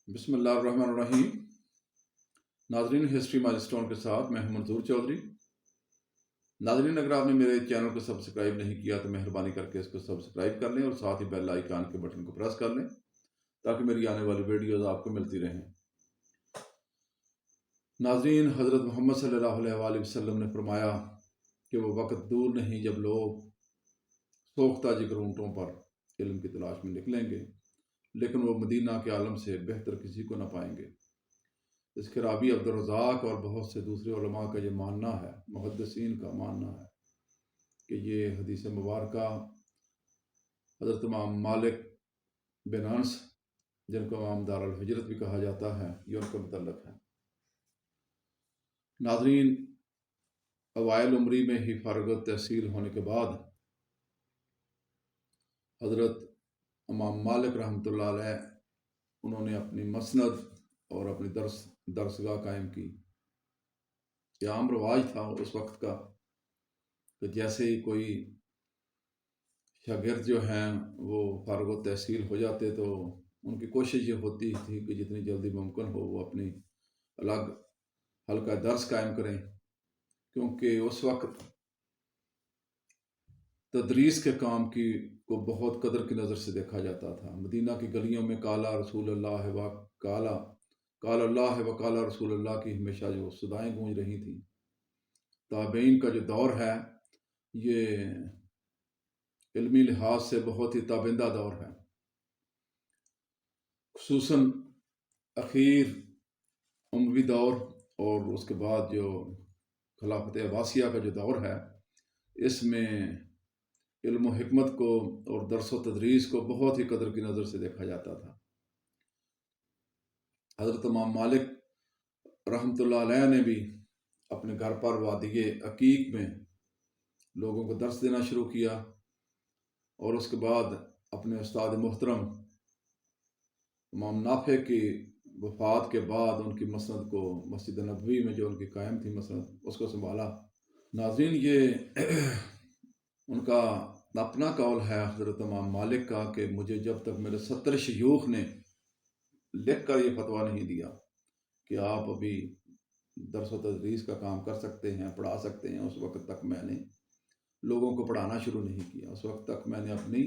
بسم اللہ الرحمن الرحیم۔ ناظرین، ہسٹری مائل اسٹون کے ساتھ میں ہوں منظور چودھری۔ ناظرین، اگر آپ نے میرے چینل کو سبسکرائب نہیں کیا تو مہربانی کر کے اس کو سبسکرائب کر لیں اور ساتھ ہی بیل آئیکن کے بٹن کو پریس کر لیں تاکہ میری آنے والی ویڈیوز آپ کو ملتی رہیں۔ ناظرین، حضرت محمد صلی اللہ علیہ وآلہ وسلم نے فرمایا کہ وہ وقت دور نہیں جب لوگ سوختہ جگر اونٹوں پر علم کی تلاش میں نکلیں گے، لیکن وہ مدینہ کے عالم سے بہتر کسی کو نہ پائیں گے۔ اس کے رابی عبدالرزاق اور بہت سے دوسرے علماء کا یہ ماننا ہے، محدثین کا ماننا ہے کہ یہ حدیث مبارکہ حضرت امام مالک بن انس، جن کو امام دار الحجرت بھی کہا جاتا ہے، یہ ان کو متعلق ہے۔ ناظرین، اوائل عمری میں ہی فارغ التحصیل ہونے کے بعد حضرت امام مالک رحمۃ اللہ علیہ انہوں نے اپنی مسند اور اپنی درسگاہ قائم کی۔ یہ عام رواج تھا اس وقت کا کہ جیسے ہی کوئی شاگرد جو ہیں وہ فارغ التحصیل ہو جاتے تو ان کی کوشش یہ ہوتی تھی کہ جتنی جلدی ممکن ہو وہ اپنی الگ حلقہ درس قائم کریں، کیونکہ اس وقت تدریس کے کام کو بہت قدر کی نظر سے دیکھا جاتا تھا۔ مدینہ کی گلیوں میں کالا رسول اللہ و کالا اللہ و کالا رسول اللہ کی ہمیشہ جو صدائیں گونج رہی تھیں۔ تابعین کا جو دور ہے یہ علمی لحاظ سے بہت ہی تابندہ دور ہے، خصوصاً اخیر اموی دور اور اس کے بعد جو خلافت عباسیہ کا جو دور ہے، اس میں علم و حکمت کو اور درس و تدریس کو بہت ہی قدر کی نظر سے دیکھا جاتا تھا۔ حضرت امام مالک رحمۃ اللہ علیہ نے بھی اپنے گھر پر وادی عقیق میں لوگوں کو درس دینا شروع کیا، اور اس کے بعد اپنے استاد محترم امام نافع کی وفات کے بعد ان کی مسند کو مسجد نبوی میں جو ان کی قائم تھی مسند، اس کو سنبھالا۔ ناظرین، یہ ان کا اپنا قول ہے حضرت امام مالک کا کہ مجھے جب تک میرے 70 شیوخ نے لکھ کر یہ فتویٰ نہیں دیا کہ آپ ابھی درس و تدریس کا کام کر سکتے ہیں، پڑھا سکتے ہیں، اس وقت تک میں نے لوگوں کو پڑھانا شروع نہیں کیا۔ اس وقت تک میں نے اپنی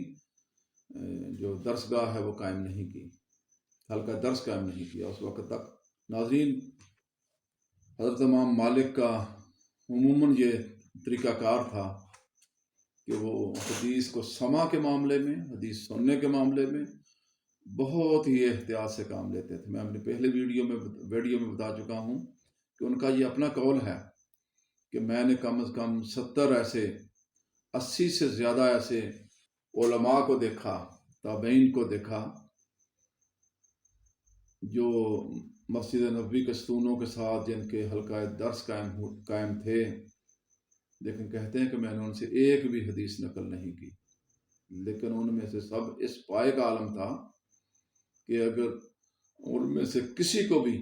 جو درسگاہ ہے وہ قائم نہیں کی، حلقہ درس قائم نہیں کیا اس وقت تک۔ ناظرین، حضرت امام مالک کا عموماً یہ طریقہ کار تھا کہ وہ حدیث کو سماع کے معاملے میں، حدیث سننے کے معاملے میں بہت ہی احتیاط سے کام لیتے تھے۔ میں اپنی پہلے ویڈیو میں بتا چکا ہوں کہ ان کا یہ اپنا قول ہے کہ میں نے کم از کم 70 ایسے 80 سے زیادہ ایسے علماء کو دیکھا، تابعین کو دیکھا، جو مسجد نبوی کے ستونوں کے ساتھ جن کے حلقہ درس قائم تھے، لیکن کہتے ہیں کہ میں نے ان سے ایک بھی حدیث نقل نہیں کی، لیکن ان میں سے سب اس پائے کا عالم تھا کہ اگر ان میں سے کسی کو بھی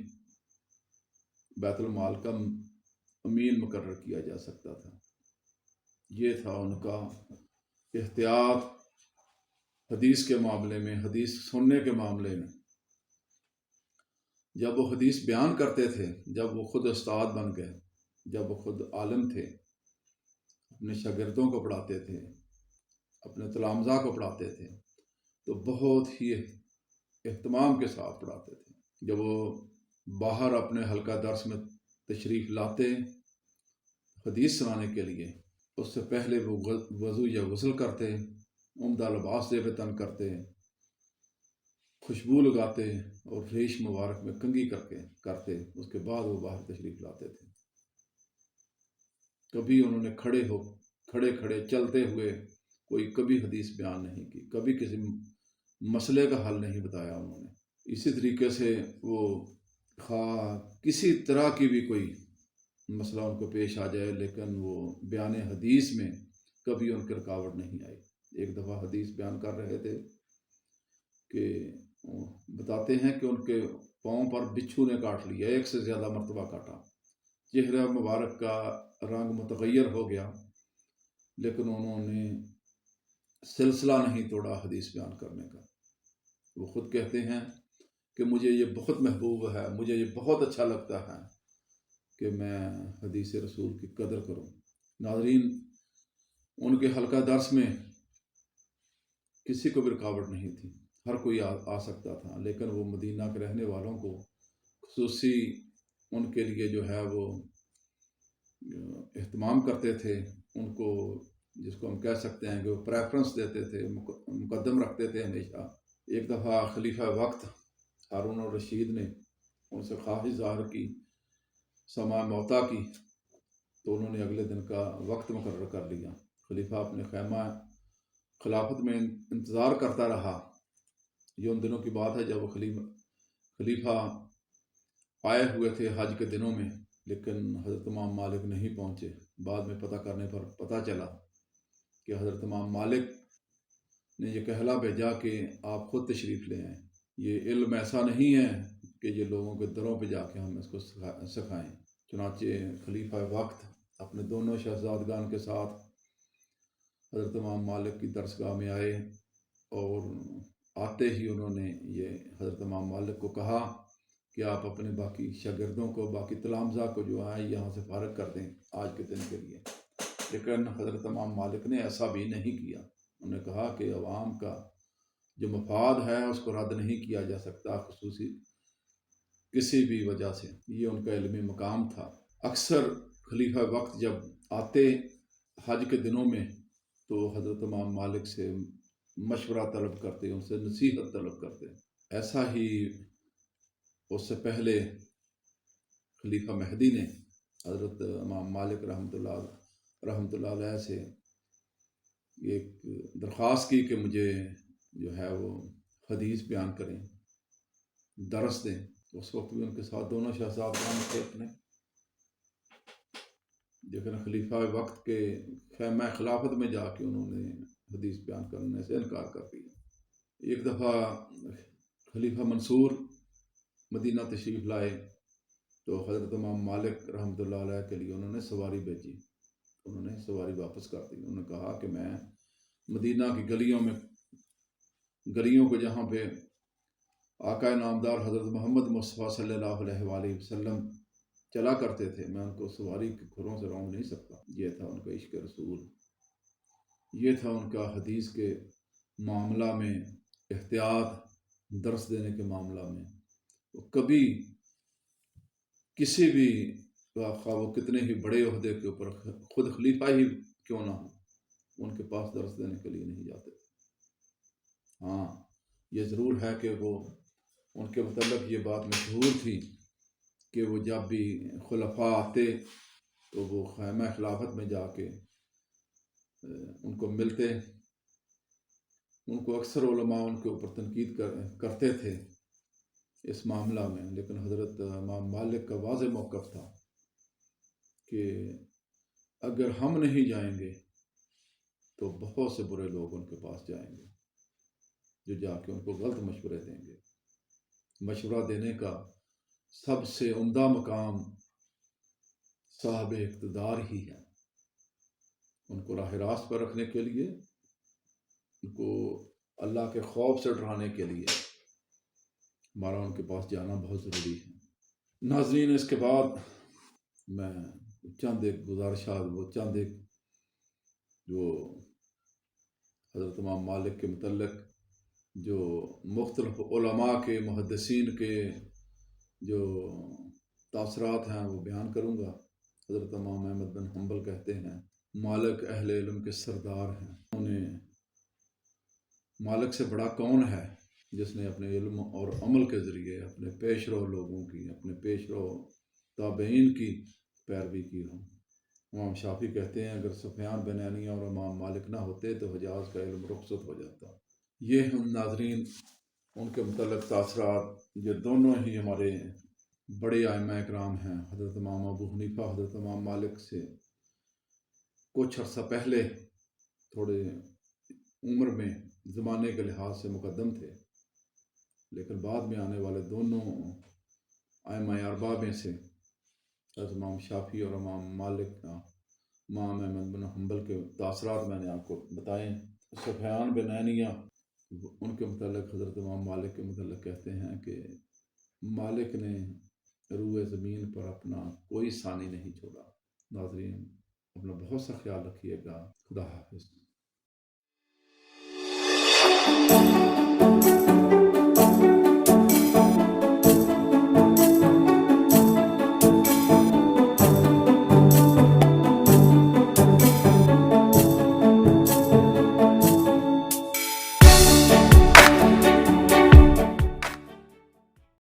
بیت المال کا امین مقرر کیا جا سکتا تھا۔ یہ تھا ان کا احتیاط حدیث کے معاملے میں، حدیث سننے کے معاملے میں۔ جب وہ حدیث بیان کرتے تھے، جب وہ خود استاد بن گئے، جب وہ خود عالم تھے، اپنے شاگردوں کو پڑھاتے تھے، اپنے تلامذہ کو پڑھاتے تھے، تو بہت ہی اہتمام کے ساتھ پڑھاتے تھے۔ جب وہ باہر اپنے حلقہ درس میں تشریف لاتے حدیث سنانے کے لیے، اس سے پہلے وہ وضو یا غسل کرتے، عمدہ لباس زیب تن کرتے، خوشبو لگاتے اور ریش مبارک میں کنگھی کرتے، اس کے بعد وہ باہر تشریف لاتے تھے۔ کبھی انہوں نے کھڑے چلتے ہوئے کوئی کبھی حدیث بیان نہیں کی، کبھی کسی مسئلے کا حل نہیں بتایا انہوں نے۔ اسی طریقے سے وہ کسی طرح کی بھی کوئی مسئلہ ان کو پیش آ جائے، لیکن وہ بیان حدیث میں کبھی ان کی رکاوٹ نہیں آئی۔ ایک دفعہ حدیث بیان کر رہے تھے کہ بتاتے ہیں کہ ان کے پاؤں پر بچھو نے کاٹ لیا، 1 سے زیادہ مرتبہ کاٹا، چہرہ مبارک کا رنگ متغیر ہو گیا، لیکن انہوں نے سلسلہ نہیں توڑا حدیث بیان کرنے کا۔ وہ خود کہتے ہیں کہ مجھے یہ بہت محبوب ہے، مجھے یہ بہت اچھا لگتا ہے کہ میں حدیث رسول کی قدر کروں۔ ناظرین، ان کے حلقہ درس میں کسی کو بھی رکاوٹ نہیں تھی، ہر کوئی آ سکتا تھا، لیکن وہ مدینہ کے رہنے والوں کو خصوصی ان کے لیے جو ہے وہ اہتمام کرتے تھے، ان کو جس کو ہم کہہ سکتے ہیں کہ وہ پریفرنس دیتے تھے، مقدم رکھتے تھے ہمیشہ۔ ایک دفعہ خلیفہ وقت ہارون الرشید نے ان سے خواہش ظاہر کی، سماع موتا کی، تو انہوں نے اگلے دن کا وقت مقرر کر لیا۔ خلیفہ اپنے خیمہ خلافت میں انتظار کرتا رہا۔ یہ ان دنوں کی بات ہے جب وہ خلیفہ آئے ہوئے تھے حج کے دنوں میں، لیکن حضرت امام مالک نہیں پہنچے۔ بعد میں پتہ کرنے پر پتہ چلا کہ حضرت امام مالک نے یہ کہلا بھیجا کہ آپ خود تشریف لے آئیں، یہ علم ایسا نہیں ہے کہ یہ لوگوں کے دروں پہ جا کے ہم اس کو سکھائیں۔ چنانچہ خلیفہ وقت اپنے دونوں شہزادگان کے ساتھ حضرت امام مالک کی درسگاہ میں آئے، اور آتے ہی انہوں نے یہ حضرت امام مالک کو کہا کہ آپ اپنے باقی شاگردوں کو، باقی تلامذہ کو جو آئے یہاں سے فارغ کر دیں آج کے دن کے لیے۔ لیکن حضرت امام مالک نے ایسا بھی نہیں کیا۔ انہوں نے کہا کہ عوام کا جو مفاد ہے اس کو رد نہیں کیا جا سکتا، خصوصی کسی بھی وجہ سے۔ یہ ان کا علمی مقام تھا۔ اکثر خلیفہ وقت جب آتے حج کے دنوں میں تو حضرت امام مالک سے مشورہ طلب کرتے، ان سے نصیحت طلب کرتے۔ ایسا ہی اس سے پہلے خلیفہ مہدی نے حضرت امام مالک رحمۃ اللہ علیہ سے ایک درخواست کی کہ مجھے جو ہے وہ حدیث بیان کریں، درس دیں۔ اس وقت بھی ان کے ساتھ دونوں شہزادگان تھے اپنے، لیکن خلیفہ وقت کے خیمہ خلافت میں جا کے انہوں نے حدیث بیان کرنے سے انکار کر دیا۔ ایک دفعہ خلیفہ منصور مدینہ تشریف لائے تو حضرت امام مالک رحمۃ اللہ علیہ کے لیے انہوں نے سواری بھیجی، انہوں نے سواری واپس کر دی۔ انہوں نے کہا کہ میں مدینہ کی گلیوں کو جہاں پہ آقا نامدار حضرت محمد مصطفیٰ صلی اللہ علیہ وآلہ وسلم چلا کرتے تھے، میں ان کو سواری کے کھروں سے رونق نہیں سکتا۔ یہ تھا ان کا عشق رسول، یہ تھا ان کا حدیث کے معاملہ میں احتیاط، درس دینے کے معاملہ میں۔ وہ کبھی کسی بھی خواہ وہ کتنے ہی بڑے عہدے کے اوپر خود خلیفہ ہی کیوں نہ ہو، ان کے پاس درس دینے کے لیے نہیں جاتے۔ ہاں، یہ ضرور ہے کہ وہ ان کے متعلق یہ بات مشہور تھی کہ وہ جب بھی خلفاء آتے تو وہ خیمہ خلافت میں جا کے ان کو ملتے۔ ان کو اکثر علماء ان کے اوپر تنقید کرتے تھے اس معاملہ میں، لیکن حضرت امام مالک کا واضح موقف تھا کہ اگر ہم نہیں جائیں گے تو بہت سے برے لوگ ان کے پاس جائیں گے جو جا کے ان کو غلط مشورے دیں گے۔ مشورہ دینے کا سب سے عمدہ مقام صاحب اقتدار ہی ہے۔ ان کو راہ راست پر رکھنے کے لیے، ان کو اللہ کے خوف سے ڈرانے کے لیے ہمارا ان کے پاس جانا بہت ضروری ہے۔ ناظرین، اس کے بعد میں چند ایک گزارشات، وہ چند ایک جو حضرت امام مالک کے متعلق جو مختلف علماء کے، محدثین کے جو تاثرات ہیں وہ بیان کروں گا۔ حضرت امام احمد بن حنبل کہتے ہیں مالک اہل علم کے سردار ہیں۔ انہیں مالک سے بڑا کون ہے جس نے اپنے علم اور عمل کے ذریعے اپنے پیش رو لوگوں کی، اپنے پیش رو تابعین کی پیروی کی ہو۔ امام شافعی کہتے ہیں اگر سفیان بن عینیہ اور امام مالک نہ ہوتے تو حجاز کا علم رخصت ہو جاتا۔ یہ ہم ناظرین ان کے متعلق تاثرات، یہ دونوں ہی ہمارے بڑے ائمہ اکرام ہیں۔ حضرت امام ابو حنیفہ حضرت امام مالک سے کچھ عرصہ پہلے تھوڑے عمر میں، زمانے کے لحاظ سے مقدم تھے، لیکن بعد میں آنے والے دونوں ائمہ اربعہ میں سے حضرت امام شافعی اور امام مالک کا، امام احمد بن حنبل کے تاثرات میں نے آپ کو بتائے۔ سفیان بن عینیہ ان کے متعلق حضرت امام مالک کے متعلق کہتے ہیں کہ مالک نے روئے زمین پر اپنا کوئی ثانی نہیں چھوڑا۔ ناظرین اپنا بہت سا خیال رکھیے گا۔ خدا حافظ۔